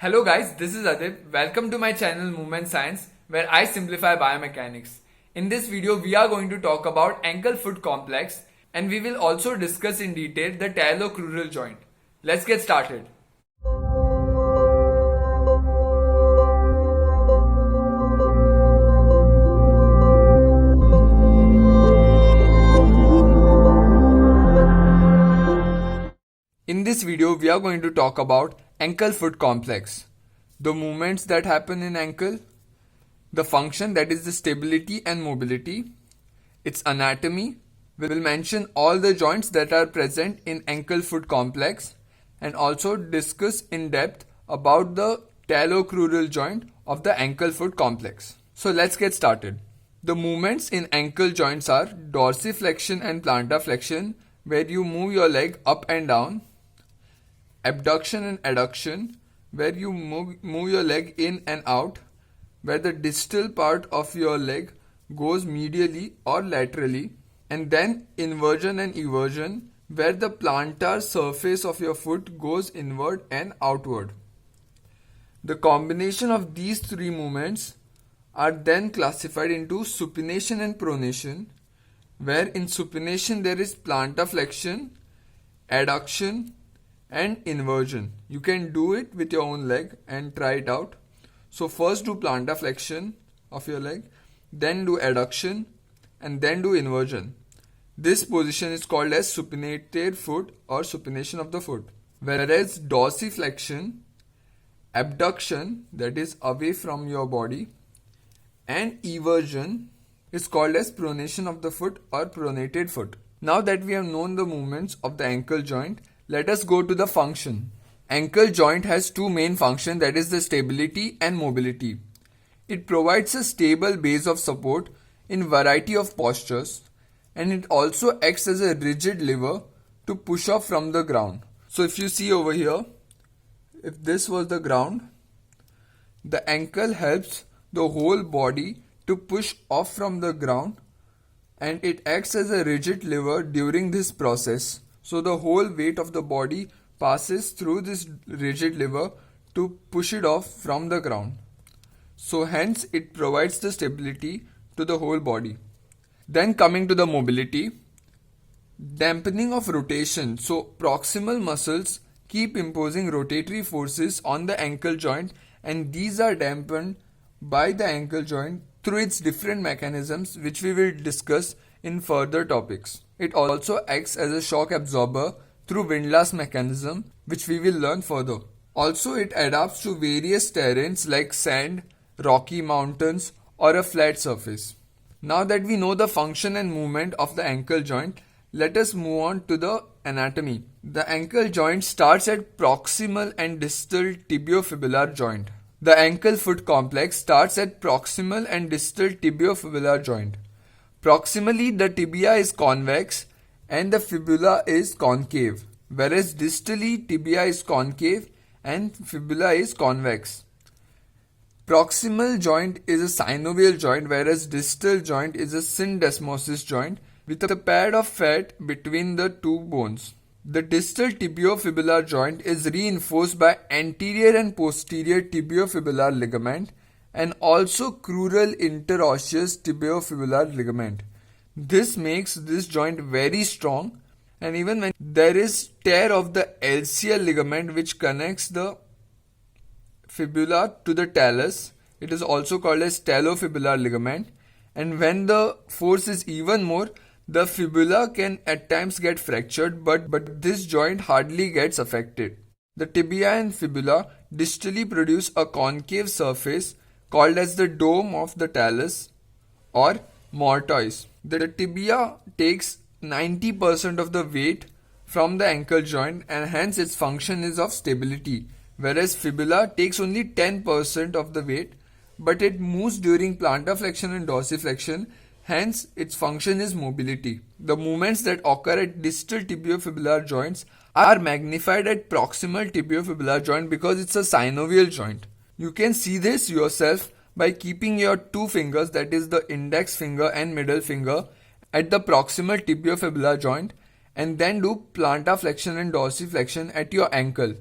Hello guys, this is Adit. Welcome to my channel Movement Science, where I simplify biomechanics. In this video, we are going to talk about ankle-foot complex, and we will also discuss in detail the talocrural joint. Let's get started. In this video, we are going to talk about ankle-foot complex, the movements that happen in ankle, the function, that is the stability and mobility, its anatomy. We will mention all the joints that are present in ankle-foot complex and also discuss in depth about the talocrural joint of the ankle-foot complex. So let's get started. The movements in ankle joints are dorsiflexion and plantaflexion, where you move your leg up and down, abduction and adduction, where you move your leg in and out, where the distal part of your leg goes medially or laterally, and then inversion and eversion, where the plantar surface of your foot goes inward and outward. The combination of these three movements are then classified into supination and pronation, where in supination there is plantaflexion, adduction, and inversion. You can do it with your own leg and try it out. So first do plantaflexion of your leg, then do adduction, and then do inversion. This position is called as supinated foot or supination of the foot. Whereas dorsiflexion, abduction, that is away from your body, and eversion is called as pronation of the foot or pronated foot. Now that we have known the movements of the ankle joint, let us go to the function. Ankle joint has two main functions, that is the stability and mobility. It provides a stable base of support in variety of postures, and it also acts as a rigid lever to push off from the ground. So if you see over here, if this was the ground, the ankle helps the whole body to push off from the ground, and it acts as a rigid lever during this process. So the whole weight of the body passes through this rigid lever to push it off from the ground. So hence it provides the stability to the whole body. Then coming to the mobility, dampening of rotation. So proximal muscles keep imposing rotatory forces on the ankle joint, and these are dampened by the ankle joint through its different mechanisms, which we will discuss in further topics. It also acts as a shock absorber through windlass mechanism, which we will learn further. Also, it adapts to various terrains like sand, rocky mountains, or a flat surface. Now that we know the function and movement of the ankle joint, let us move on to the anatomy. The ankle joint starts at proximal and distal tibiofibular joint. The ankle foot complex starts at proximal and distal tibiofibular joint. Proximally, the tibia is convex and the fibula is concave, whereas distally tibia is concave and fibula is convex. Proximal joint is a synovial joint, whereas distal joint is a syndesmosis joint with a pad of fat between the two bones. The distal tibiofibular joint is reinforced by anterior and posterior tibiofibular ligament and also crural interosseous tibiofibular ligament. This makes this joint very strong, and even when there is tear of the LCL ligament which connects the fibula to the talus, it is also called as talofibular ligament, and when the force is even more, the fibula can at times get fractured, but this joint hardly gets affected. The tibia and fibula distally produce a concave surface called as the dome of the talus or mortise. The tibia takes 90% of the weight from the ankle joint, and hence its function is of stability, whereas fibula takes only 10% of the weight, but it moves during plantaflexion and dorsiflexion, hence its function is mobility. The movements that occur at distal tibiofibular joints are magnified at proximal tibiofibular joint because it's a synovial joint. You can see this yourself by keeping your two fingers, that is the index finger and middle finger, at the proximal tibiofibular joint, and then do plantaflexion and dorsiflexion at your ankle.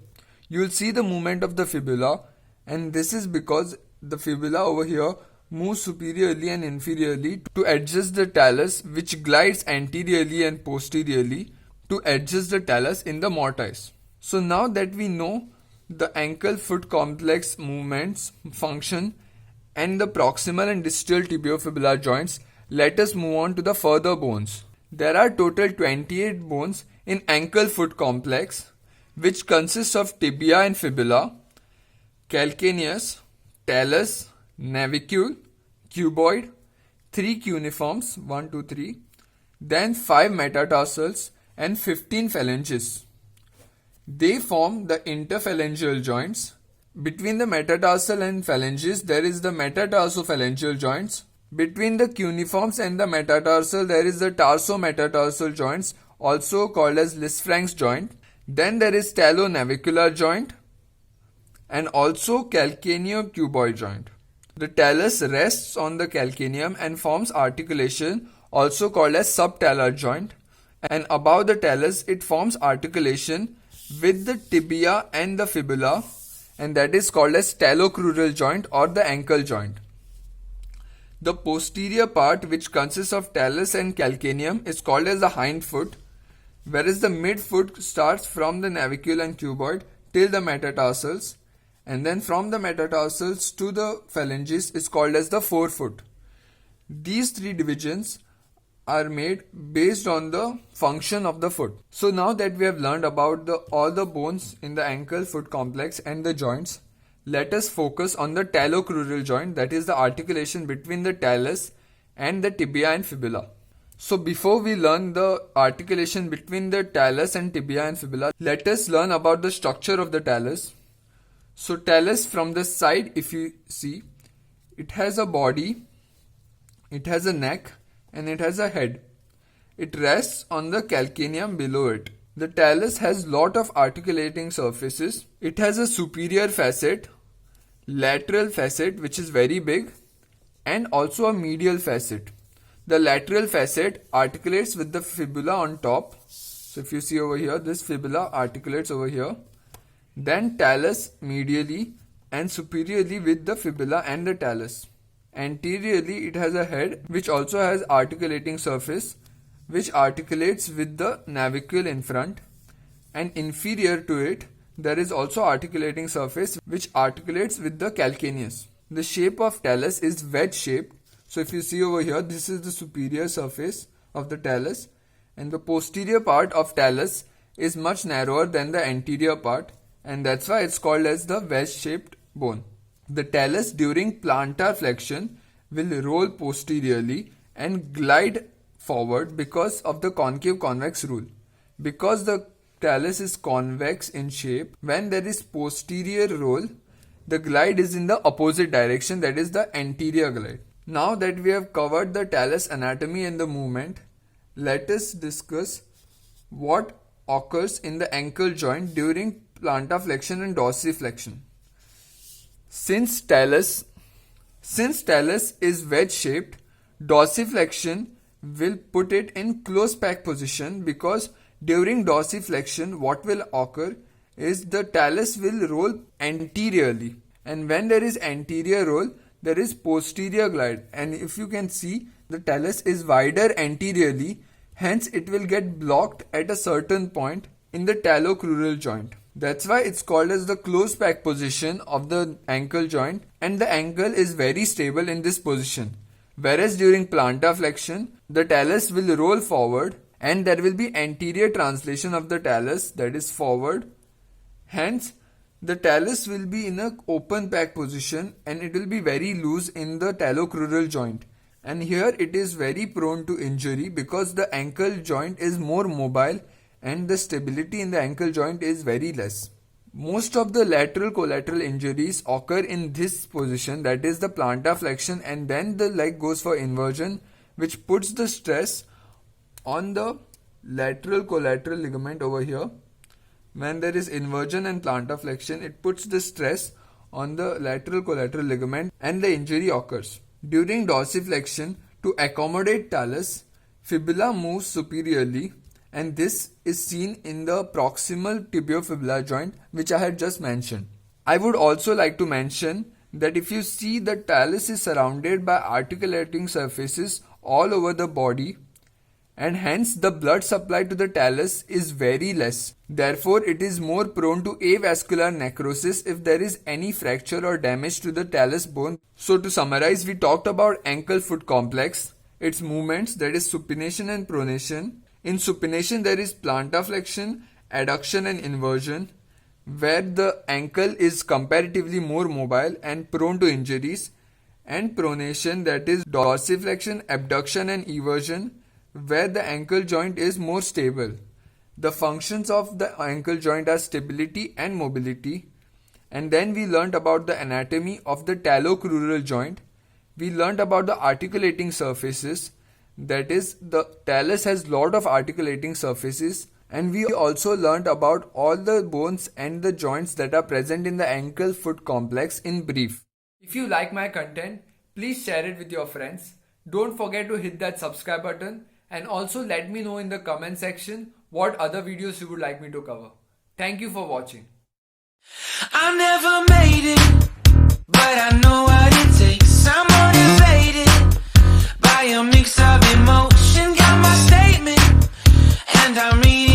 You will see the movement of the fibula and this is because the fibula over here moves superiorly and inferiorly to adjust the talus, which glides anteriorly and posteriorly to adjust the talus in the mortise. So now that we know the ankle foot complex movements, function, and the proximal and distal tibiofibular joints, let us move on to the further bones. There are total 28 bones in ankle foot complex, which consists of tibia and fibula, calcaneus, talus, navicule, cuboid, 3 cuneiforms, 1, 2, 3, then 5 metatarsals and 15 phalanges. They form the interphalangeal joints. Between the metatarsal and phalanges, there is the metatarsophalangeal joints. Between the cuneiforms and the metatarsal, there is the tarsometatarsal joints, also called as Lisfranc's joint. Then there is talonavicular joint and also calcaneo-cuboid joint. The talus rests on the calcaneum and forms articulation, also called as subtalar joint. And above the talus, it forms articulation with the tibia and the fibula, and that is called as TALO-CRURAL joint or the ankle joint. The posterior part, which consists of talus and calcaneum, is called as the hind foot, whereas the midfoot starts from the navicule and cuboid till the metatarsals, and then from the metatarsals to the phalanges is called as the forefoot. These three divisions are made based on the function of the foot. So now that we have learned about all the bones in the ankle foot complex and the joints, let us focus on the TALO-CRURAL joint, that is the articulation between the talus and the tibia and fibula. So before we learn the articulation between the talus and tibia and fibula, let us learn about the structure of the talus. So talus from the side, if you see, it has a body, it has a neck, and it has a head. It rests on the calcaneum below it. The talus has lot of articulating surfaces. It has a superior facet, lateral facet which is very big, and also a medial facet. The lateral facet articulates with the fibula on top. So if you see over here, this fibula articulates over here. Then talus medially and superiorly with the fibula and the talus. Anteriorly, it has a head which also has articulating surface which articulates with the navicule in front, and inferior to it there is also articulating surface which articulates with the calcaneus. The shape of talus is wedge shaped. So if you see over here, this is the superior surface of the talus, and the posterior part of talus is much narrower than the anterior part, and that's why it's called as the wedge shaped bone. The talus during plantar flexion will roll posteriorly and glide forward because of the concave convex rule. Because the talus is convex in shape, when there is posterior roll, the glide is in the opposite direction, that is the anterior glide. Now that we have covered the talus anatomy and the movement, let us discuss what occurs in the ankle joint during plantaflexion and dorsiflexion. Since talus is wedge shaped, dorsiflexion will put it in close pack position, because during dorsiflexion what will occur is the talus will roll anteriorly, and when there is anterior roll there is posterior glide, and if you can see, the talus is wider anteriorly, hence it will get blocked at a certain point in the TALO-CRURAL joint. That's why it's called as the close pack position of the ankle joint, and the ankle is very stable in this position. Whereas during plantar flexion, the talus will roll forward and there will be anterior translation of the talus, that is forward. Hence, the talus will be in an open pack position and it will be very loose in the TALO-CRURAL joint. And here it is very prone to injury because the ankle joint is more mobile and the stability in the ankle joint is very less. Most of the lateral collateral injuries occur in this position, that is the plantar flexion, and then the leg goes for inversion, which puts the stress on the lateral collateral ligament over here. When there is inversion and plantar flexion, it puts the stress on the lateral collateral ligament and the injury occurs. During dorsiflexion, to accommodate talus, fibula moves superiorly, and this is seen in the proximal tibiofibular joint which I had just mentioned. I would also like to mention that if you see, the talus is surrounded by articulating surfaces all over the body, and hence the blood supply to the talus is very less. Therefore, it is more prone to avascular necrosis if there is any fracture or damage to the talus bone. So to summarize, we talked about ankle foot complex, its movements, that is supination and pronation. In supination there is plantaflexion, adduction and inversion, where the ankle is comparatively more mobile and prone to injuries, and pronation, that is dorsiflexion, abduction and eversion, where the ankle joint is more stable. The functions of the ankle joint are stability and mobility. And then we learned about the anatomy of the TALO-CRURAL joint. We learned about the articulating surfaces, that is, the talus has lot of articulating surfaces, and we also learned about all the bones and the joints that are present in the ankle foot complex in brief. If you like my content, please share it with your friends. Don't forget to hit that subscribe button, and also let me know in the comment section what other videos you would like me to cover. Thank you for watching. I never made it, but I know what it takes. I'm motivated by a mix of emotion. Got my statement, and I'm reading